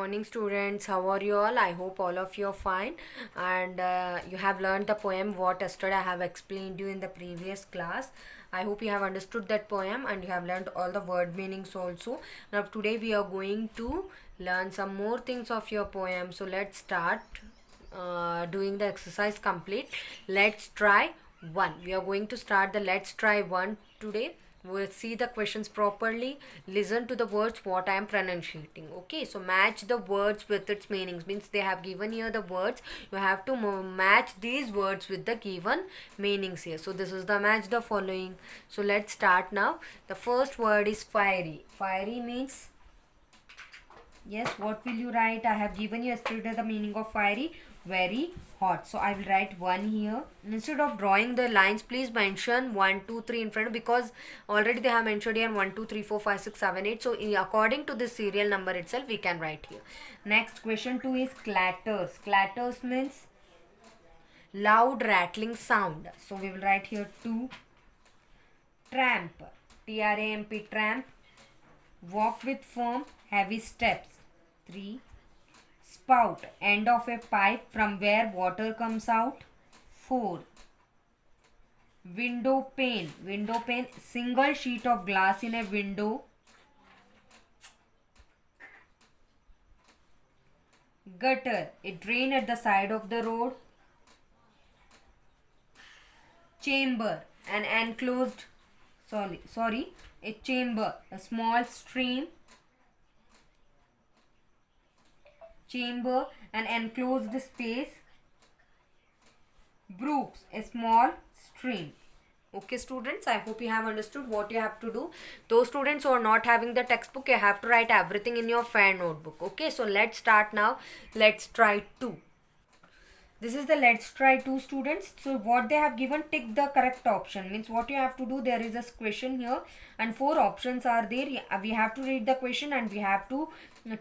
morning, students. How are you all? I hope all of you are fine, and you have learned the poem what yesterday I have explained you in the previous class. I hope you have understood that poem and you have learned all the word meanings also. Now today we are going to learn some more things of your poem. So let's start doing the exercise complete. Let's try one. We are going to start the let's try one today. We'll see the questions properly, listen to the words what I am pronunciating. Okay, so match the words with its meanings. Means they have given here the words, you have to match these words with the given meanings here. So this is the match the following. So let's start now. The first word is fiery. Fiery means, yes, what will you write? I have given you yesterday the meaning of fiery, very hot. So I will write one here. Instead of drawing the lines, please mention 1, 2, 3 in front, because already they have mentioned here 1, 2, 3, 4, 5, 6, 7, 8. So according to the serial number itself, we can write here. Next, question 2 is clatters. Clatters means loud rattling sound. So we will write here 2. Tramp. T-R-A-M-P, tramp. Walk with firm, heavy steps. 3. Spout, end of a pipe from where water comes out. 4. Window pane. Window pane, single sheet of glass in a window. Gutter, a drain at the side of the road. Chamber, an enclosed, a chamber, a small stream. Chamber, an enclosed space. Brooks, a small stream. Okay, students, I hope you have understood what you have to do. Those students who are not having the textbook, you have to write everything in your fair notebook. Okay, so let's start now. Let's try 2. This is the let's try 2, students. So what they have given, tick the correct option. Means what you have to do, there is a question here and 4 options are there. We have to read the question and we have to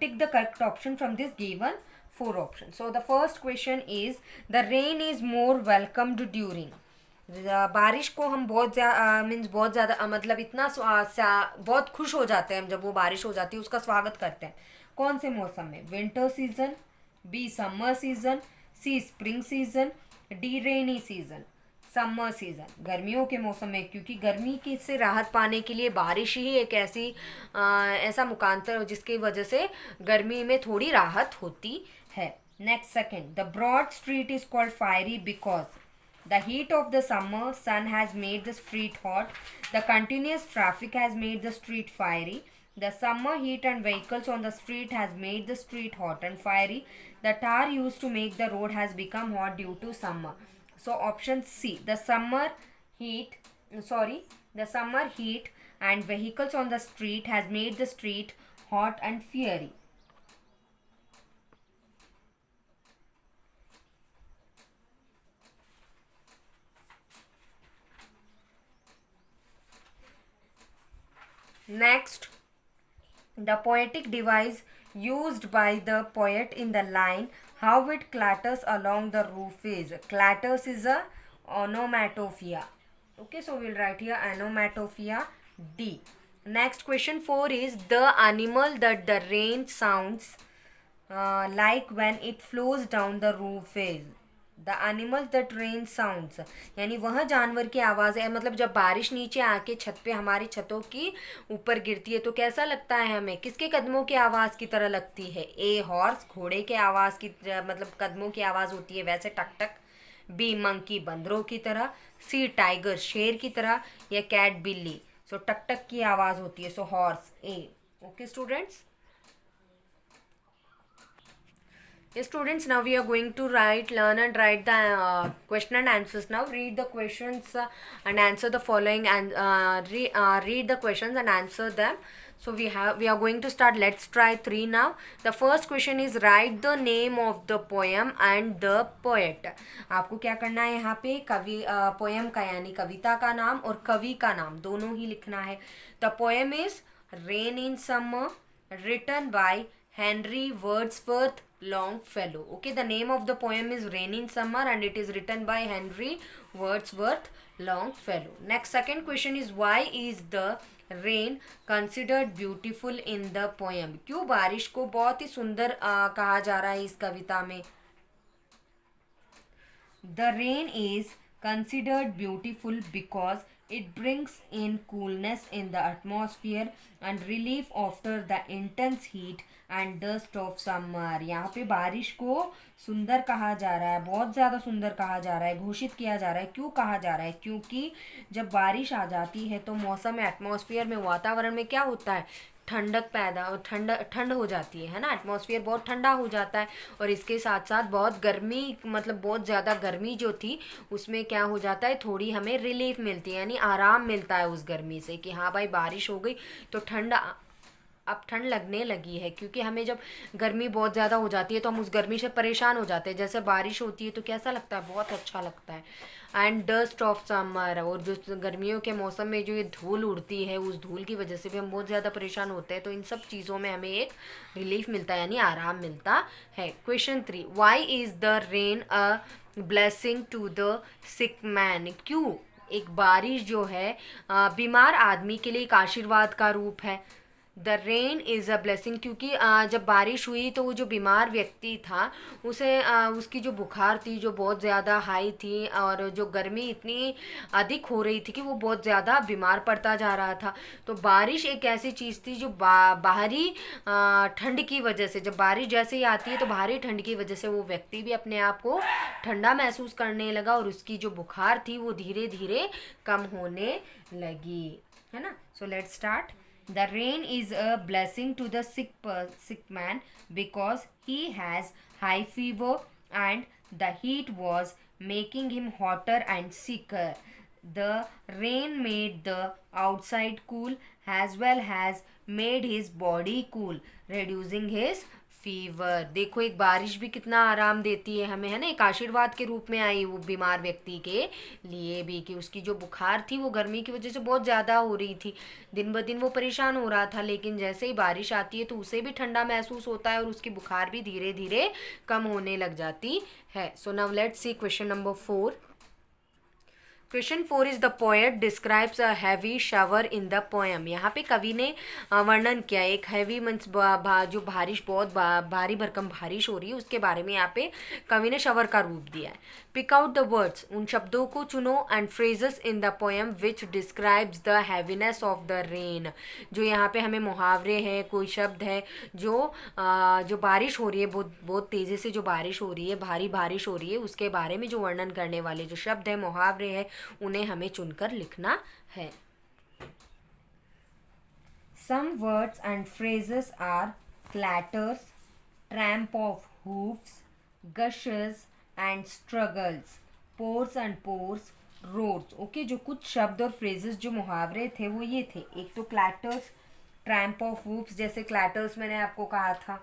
tick the correct option from this given 4 options. So the first question is, the rain is more welcomed during. बारिश को हम बहुत means बहुत ज़्यादा मतलब इतना बहुत खुश हो जाते हैं हम जब वो बारिश हो जाती है, उसका स्वागत करते हैं. कौन से मौसम में? Winter season, B summer season, C spring season, D rainy season. Summer season, गर्मियों के मौसम में, क्योंकि गर्मी की से राहत पाने के लिए बारिश ही एक ऐसा मुकांतर जिसकी वजह से गर्मी में थोड़ी राहत होती है. Next, second, the broad street is called fiery because the heat of the summer sun has made the street hot. The continuous traffic has made the street fiery. The summer heat and vehicles on the street has made the street hot and fiery. The tar used to make the road has become hot due to summer. So option C, the summer heat and vehicles on the street has made the street hot and fiery. Next, the poetic device used by the poet in the line how it clatters along the roof is. Clatters is a onomatopoeia. Okay, so we'll write here onomatopoeia D. Next, question 4 is, the animal that the rain sounds like when it flows down the roof is. The animals that rain sounds, यानी वह जानवर की आवाज़ है. मतलब जब बारिश नीचे आके छत पे हमारी छतों की ऊपर गिरती है तो कैसा लगता है हमें? किसके कदमों की आवाज़ की तरह लगती है? ए हॉर्स, घोड़े के आवाज़ की मतलब कदमों की आवाज़ होती है वैसे टक टक. बी मंकी, बंदरों की तरह. सी टाइगर, शेर की तरह. या कैट, बिल्ली. सो टक टक की आवाज़ होती है. So horse, A. Okay students. Yes, students, now we are going to learn and write the question and answers. Now read the questions and answer the following, and read the questions and answer them. So we are going to start. Let's try 3 now. The first question is, write the name of the poem and the poet. आपको क्या करना है यहाँ पे? Poem का यानी कविता का नाम और कवि का नाम दोनों ही लिखना है. The poem is Rain in Summer, written by Henry Wordsworth Longfellow. Okay, the name of the poem is Rain in Summer and it is written by Henry Wordsworth Longfellow. Next, second question is, why is the rain considered beautiful in the poem? क्यों बारिश को बहुत ही सुंदर कहा जा रहा है इस कविता में? The rain is considered beautiful because it brings in coolness in the atmosphere and relief after the intense heat and dust of summer. यहाँ पे बारिश को सुंदर कहा जा रहा है, बहुत ज़्यादा सुंदर कहा जा रहा है, घोषित किया जा रहा है. क्यों कहा जा रहा है? क्योंकि जब बारिश आ जाती है तो मौसम में, एटमॉस्फेयर में, वातावरण में क्या होता है? ठंडक पैदा और ठंड हो जाती है ना. एटमॉस्फेयर बहुत ठंडा हो जाता है और इसके साथ साथ बहुत गर्मी, मतलब बहुत ज़्यादा गर्मी जो थी उसमें क्या हो जाता है, थोड़ी हमें रिलीफ मिलती है, यानी आराम मिलता है उस गर्मी से कि हाँ भाई बारिश हो गई तो अब ठंड लगने लगी है. क्योंकि हमें जब गर्मी बहुत ज़्यादा हो जाती है तो हम उस गर्मी से परेशान हो जाते हैं. जैसे बारिश होती है तो कैसा लगता है? बहुत अच्छा लगता है. एंड डस्ट ऑफ समर, और जो गर्मियों के मौसम में जो ये धूल उड़ती है उस धूल की वजह से भी हम बहुत ज़्यादा परेशान होते हैं. तो इन सब चीज़ों में हमें एक रिलीफ मिलता है, यानी आराम मिलता है. Question 3, why is the rain a blessing to the sick man? क्यों एक बारिश जो है बीमार आदमी के लिए एक आशीर्वाद का रूप है? The rain is a blessing, क्योंकि जब बारिश हुई तो वो जो बीमार व्यक्ति था उसे उसकी जो बुखार थी जो बहुत ज़्यादा हाई थी और जो गर्मी इतनी अधिक हो रही थी कि वो बहुत ज़्यादा बीमार पड़ता जा रहा था. तो बारिश एक ऐसी चीज़ थी जो बाहरी ठंड की वजह से, जब बारिश जैसे ही आती है तो बाहरी ठंड की वजह से वो व्यक्ति भी अपने आप को ठंडा महसूस करने लगा और उसकी जो बुखार थी वो धीरे धीरे कम होने लगी, है ना. So let's start. The rain is a blessing to the sick man because he has high fever and the heat was making him hotter and sicker. The rain made the outside cool as well as made his body cool, reducing his fever. देखो एक बारिश भी कितना आराम देती है हमें, है ना. एक आशीर्वाद के रूप में आई वो बीमार व्यक्ति के लिए भी कि उसकी जो बुखार थी वो गर्मी की वजह से बहुत ज़्यादा हो रही थी, दिन ब दिन वो परेशान हो रहा था. लेकिन जैसे ही बारिश आती है तो उसे भी ठंडा महसूस होता है और उसकी बुखार भी धीरे धीरे कम होने लग जाती है. So now let's see question number 4. Question 4 is the poet describes a heavy shower in the poem. यहाँ पे कवि ने वर्णन किया एक हैवी मीन्स जो बारिश, बहुत भारी भरकम बारिश हो रही है उसके बारे में यहाँ पे कवि ने शावर का रूप दिया है. पिक आउट द वर्ड्स, उन शब्दों को चुनो, and phrases in the poem which describes the heaviness of the rain. जो यहाँ पे हमें मुहावरे हैं, कोई शब्द है जो बारिश हो रही है, बहुत तेज़ी से जो बारिश हो रही है, भारी बारिश हो रही है, उसके बारे में जो वर्णन करने वाले जो शब्द है, मुहावरे हैं, उन्हें हमें चुनकर लिखना है. Some words and phrases are clatters, tramp of hoofs, gushes and struggles, pours and pours, roars. Okay, जो कुछ शब्द और phrases जो मुहावरे थे वो ये थे. एक तो clatters, tramp of hoofs. जैसे clatters मैंने आपको कहा था,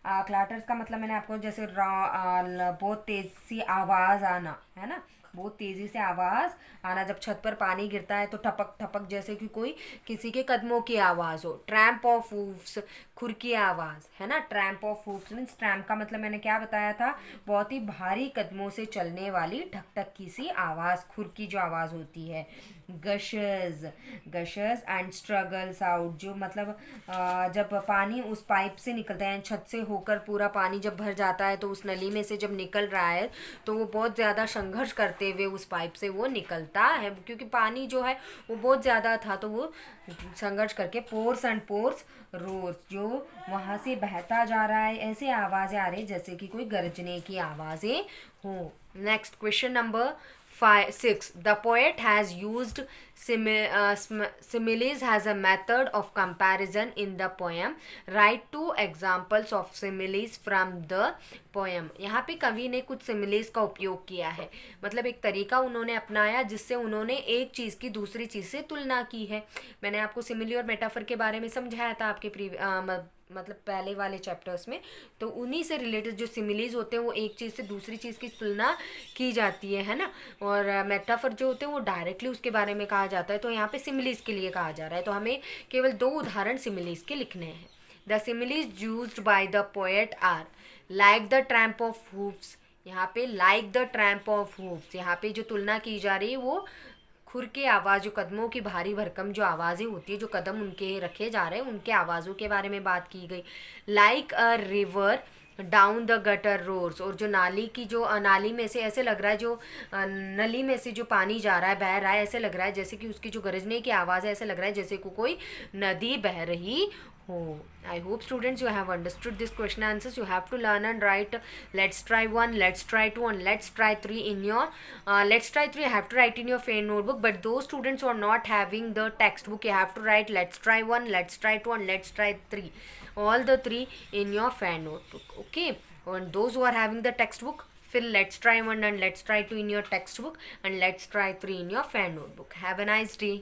क्लैटर्स का मतलब मैंने आपको जैसे बहुत तेज सी आवाज़ आना, है ना, बहुत तेज़ी से आवाज़ आना. जब छत पर पानी गिरता है तो ठपक ठपक जैसे कि कोई किसी के कदमों की आवाज़ हो. ट्रैम्प ऑफ हूफ्स, खुर की आवाज़, है ना. Tramp of hoofs means, tramp का मतलब मैंने क्या बताया था, बहुत ही भारी कदमों से चलने वाली ठक ठक की सी आवाज़, खुर की जो आवाज़ होती है. गशेस एंड स्ट्रगल्स आउट, जो मतलब जब पानी उस पाइप से निकलता है, छत से होकर पूरा पानी जब भर जाता है तो उस नली में से जब निकल रहा है तो वो बहुत ज़्यादा संघर्ष करते हुए उस पाइप से वो निकलता है, क्योंकि पानी जो है वो बहुत ज़्यादा था तो वो संघर्ष करके. पोर्स एंड पोर्स रोर्स, जो वहाँ से बहता जा रहा है, ऐसे आवाज़ें आ रही जैसे कि कोई गरजने की आवाज़ें हो. Next question number 6. The poet has used similes as a method of comparison in the poem. Write 2 examples of similes from the poem. यहाँ पे कवि ने कुछ similes का उपयोग किया है, मतलब एक तरीका उन्होंने अपनाया जिससे उन्होंने एक चीज़ की दूसरी चीज़ से तुलना की है. मैंने आपको सिमिली और मेटाफर के बारे में समझाया था आपके मतलब पहले वाले चैप्टर्स में. तो उन्हीं से रिलेटेड जो सिमिलीज होते हैं वो एक चीज़ से दूसरी चीज़ की तुलना की जाती है ना. और मेटाफर जो होते हैं वो डायरेक्टली उसके बारे में कहा जाता है. तो यहाँ पे सिमिलीज के लिए कहा जा रहा है, तो हमें केवल 2 उदाहरण सिमिलीज के लिखने हैं. The similes used by the poet are like the tramp of hoofs, यहाँ पे like the tramp of hoofs, यहाँ पे जो तुलना की जा रही है वो खुर की आवाज़, जो कदमों की भारी भरकम जो आवाज़ें होती है, जो कदम उनके रखे जा रहे हैं उनके आवाज़ों के बारे में बात की गई। Like a river down the gutter roars, और जो नाली की जो नाली में से ऐसे लग रहा है, जो नली में से जो पानी जा रहा है बह रहा है, ऐसे लग रहा है जैसे कि उसकी जो गरजने की आवाज़ है ऐसे लग रहा है जैसे को कोई नदी बह रही हो। I hope students you have understood this question answers. You have to learn and write. Let's try 1, let's try 2, and let's try 3 in your let's try 3 you have to write in your fair notebook. But those students who are not having the textbook, you have to write let's try 1, let's try 2, and let's try 3, all the 3 in your fair notebook. Okay, and those who are having the textbook, fill let's try 1 and let's try 2 in your textbook, and let's try 3 in your fair notebook. Have a nice day.